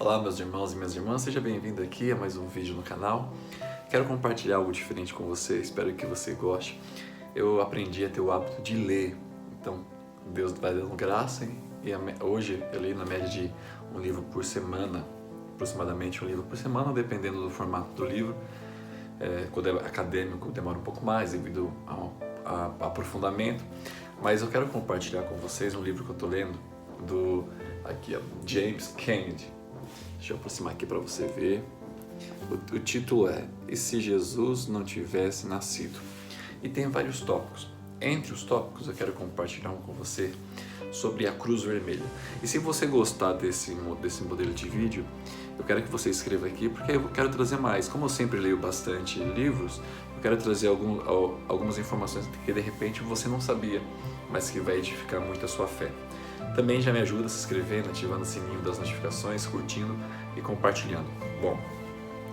Olá meus irmãos e minhas irmãs, seja bem-vindo aqui a mais um vídeo no canal. Quero compartilhar algo diferente com você, espero que você goste. Eu aprendi a ter o hábito de ler, então Deus vai dando graça e hoje eu leio na média de um livro por semana, aproximadamente um livro por semana, dependendo do formato do livro. Quando é acadêmico demora um pouco mais devido ao aprofundamento, mas eu quero compartilhar com vocês um livro que eu estou lendo do James Kennedy. Deixa eu aproximar aqui para você ver. O título é E se Jesus não tivesse nascido? E tem vários tópicos. Entre os tópicos eu quero compartilhar com você sobre a cruz vermelha. E se você gostar desse modelo de vídeo, eu quero que você escreva aqui, porque eu quero trazer mais. Como eu sempre leio bastante livros, eu quero trazer algumas informações que de repente você não sabia, mas que vai edificar muito a sua fé. Também já me ajuda se inscrevendo, ativando o sininho das notificações, curtindo e compartilhando. Bom,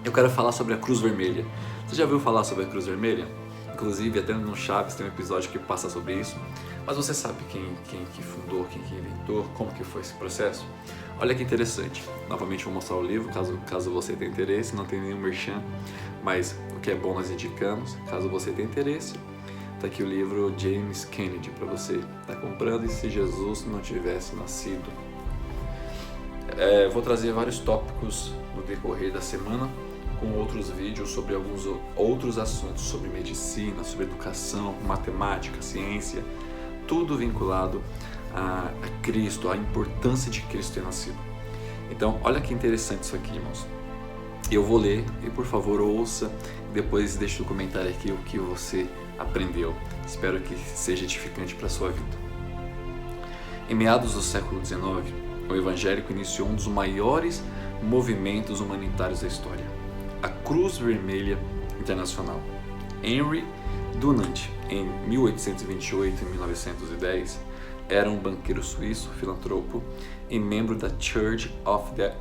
eu quero falar sobre a cruz vermelha. Você já ouviu falar sobre a cruz vermelha? Inclusive, até no Chaves tem um episódio que passa sobre isso. Mas você sabe quem que fundou, quem que inventou, como que foi esse processo? Olha que interessante. Novamente vou mostrar o livro, caso você tenha interesse, não tem nenhum merchan, mas o que é bom nós indicamos. Caso você tenha interesse, tá aqui o livro James Kennedy para você estar comprando. E se Jesus não tivesse nascido? Vou trazer vários tópicos no decorrer da semana, com outros vídeos sobre alguns outros assuntos, sobre medicina, sobre educação, matemática, ciência, tudo vinculado a Cristo, a importância de Cristo ter nascido. Então, olha que interessante isso aqui, irmãos. Eu vou ler e, por favor, ouça, depois deixe no comentário aqui o que você aprendeu. Espero que seja edificante para a sua vida. Em meados do século XIX, o evangélico iniciou um dos maiores movimentos humanitários da história, a Cruz Vermelha Internacional. Henry Dunant, em 1828 e 1910, era um banqueiro suíço, filantropo e membro da Church of the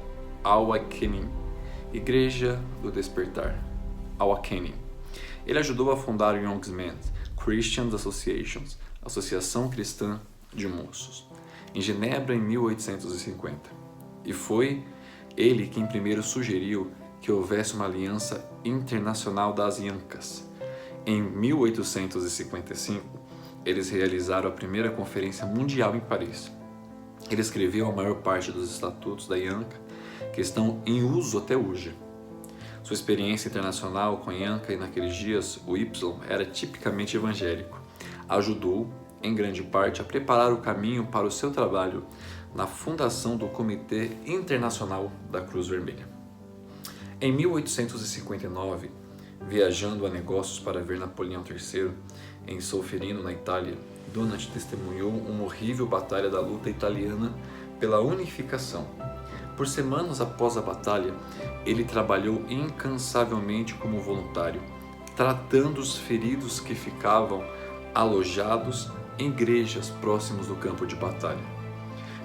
Awakening, Igreja do Despertar, Awakening. Ele ajudou a fundar o Young Men's Christian Association, Associação Cristã de Moços, em Genebra em 1850. E foi ele quem primeiro sugeriu que houvesse uma aliança internacional das Yancas. Em 1855, eles realizaram a primeira conferência mundial em Paris. Ele escreveu a maior parte dos estatutos da Yanka, que estão em uso até hoje. Sua experiência internacional com a Yanka, e naqueles dias o Y era tipicamente evangélico, ajudou, em grande parte, a preparar o caminho para o seu trabalho na fundação do Comitê Internacional da Cruz Vermelha. Em 1859, viajando a negócios para ver Napoleão III em Solferino, na Itália, Dunant testemunhou uma horrível batalha da luta italiana pela unificação. Por semanas após a batalha, ele trabalhou incansavelmente como voluntário, tratando os feridos que ficavam alojados em igrejas próximos do campo de batalha.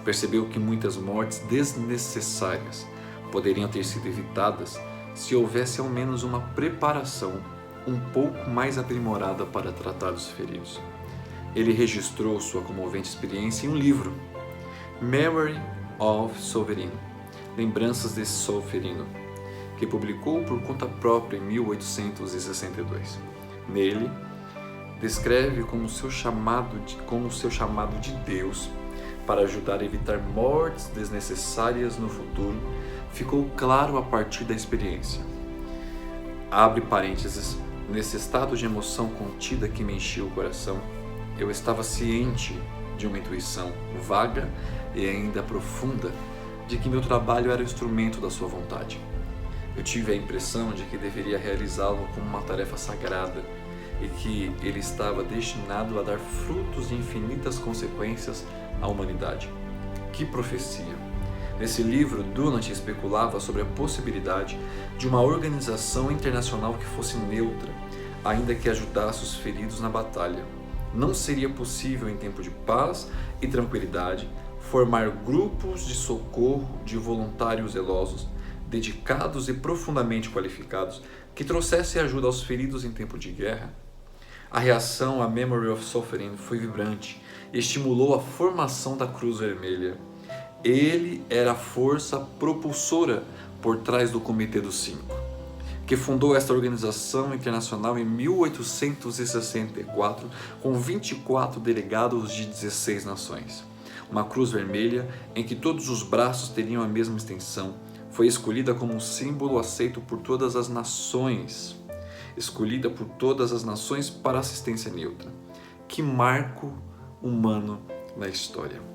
Percebeu que muitas mortes desnecessárias poderiam ter sido evitadas se houvesse ao menos uma preparação um pouco mais aprimorada para tratar os feridos. Ele registrou sua comovente experiência em um livro, Memory of Solferino, Lembranças de Solferino, que publicou por conta própria em 1862. Nele, descreve como seu chamado de Deus para ajudar a evitar mortes desnecessárias no futuro ficou claro a partir da experiência. Abre parênteses, nesse estado de emoção contida que me enchia o coração, eu estava ciente de uma intuição vaga e ainda profunda de que meu trabalho era o instrumento da sua vontade. Eu tive a impressão de que deveria realizá-lo como uma tarefa sagrada e que ele estava destinado a dar frutos de infinitas consequências à humanidade. Que profecia! Nesse livro, Dunant especulava sobre a possibilidade de uma organização internacional que fosse neutra, ainda que ajudasse os feridos na batalha. Não seria possível, em tempo de paz e tranquilidade, formar grupos de socorro de voluntários zelosos, dedicados e profundamente qualificados, que trouxessem ajuda aos feridos em tempo de guerra? A reação à Memory of Solferino foi vibrante e estimulou a formação da Cruz Vermelha. Ele era a força propulsora por trás do Comitê dos Cinco, que fundou esta organização internacional em 1864 com 24 delegados de 16 nações. Uma cruz vermelha em que todos os braços teriam a mesma extensão foi escolhida como um símbolo aceito por todas as nações. Escolhida por todas as nações para assistência neutra. Que marco humano na história.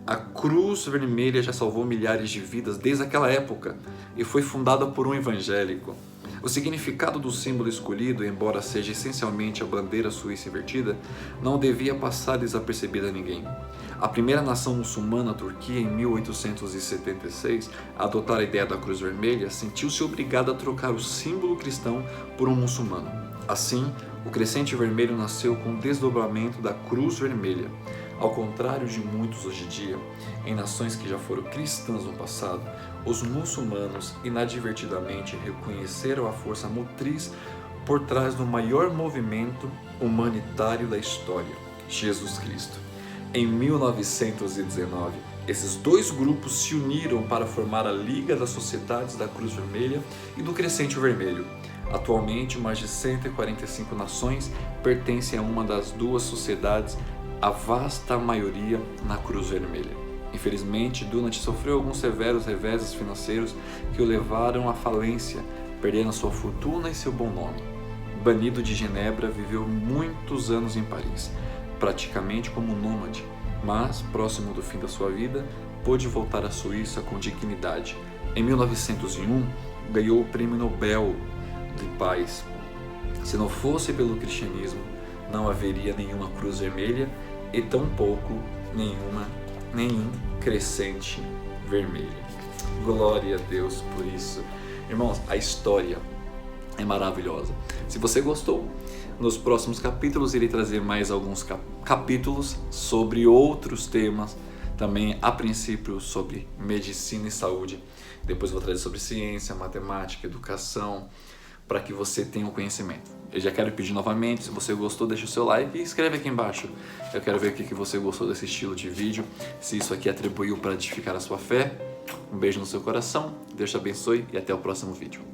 A Cruz Vermelha já salvou milhares de vidas desde aquela época e foi fundada por um evangélico. O significado do símbolo escolhido, embora seja essencialmente a bandeira suíça invertida, não devia passar desapercebida a ninguém. A primeira nação muçulmana, a Turquia, em 1876, a adotar a ideia da Cruz Vermelha, sentiu-se obrigada a trocar o símbolo cristão por um muçulmano. Assim, o crescente vermelho nasceu com o desdobramento da Cruz Vermelha. Ao contrário de muitos hoje em dia, em nações que já foram cristãs no passado, os muçulmanos inadvertidamente reconheceram a força motriz por trás do maior movimento humanitário da história, Jesus Cristo. Em 1919, esses dois grupos se uniram para formar a Liga das Sociedades da Cruz Vermelha e do Crescente Vermelho. Atualmente, mais de 145 nações pertencem a uma das duas sociedades, a vasta maioria na Cruz Vermelha. Infelizmente, Donat sofreu alguns severos reveses financeiros que o levaram à falência, perdendo sua fortuna e seu bom nome. Banido de Genebra, viveu muitos anos em Paris, praticamente como um nômade, mas, próximo do fim da sua vida, pôde voltar à Suíça com dignidade. Em 1901, ganhou o Prêmio Nobel de Paz. Se não fosse pelo cristianismo, não haveria nenhuma Cruz Vermelha e tampouco nenhum Crescente Vermelho. Glória a Deus por isso. Irmãos, a história é maravilhosa. Se você gostou, nos próximos capítulos irei trazer mais alguns capítulos sobre outros temas, também a princípio sobre medicina e saúde. Depois vou trazer sobre ciência, matemática, educação, para que você tenha o conhecimento. Eu já quero pedir novamente, se você gostou, deixa o seu like e escreve aqui embaixo. Eu quero ver o que você gostou desse estilo de vídeo, se isso aqui atribuiu para edificar a sua fé. Um beijo no seu coração, Deus te abençoe e até o próximo vídeo.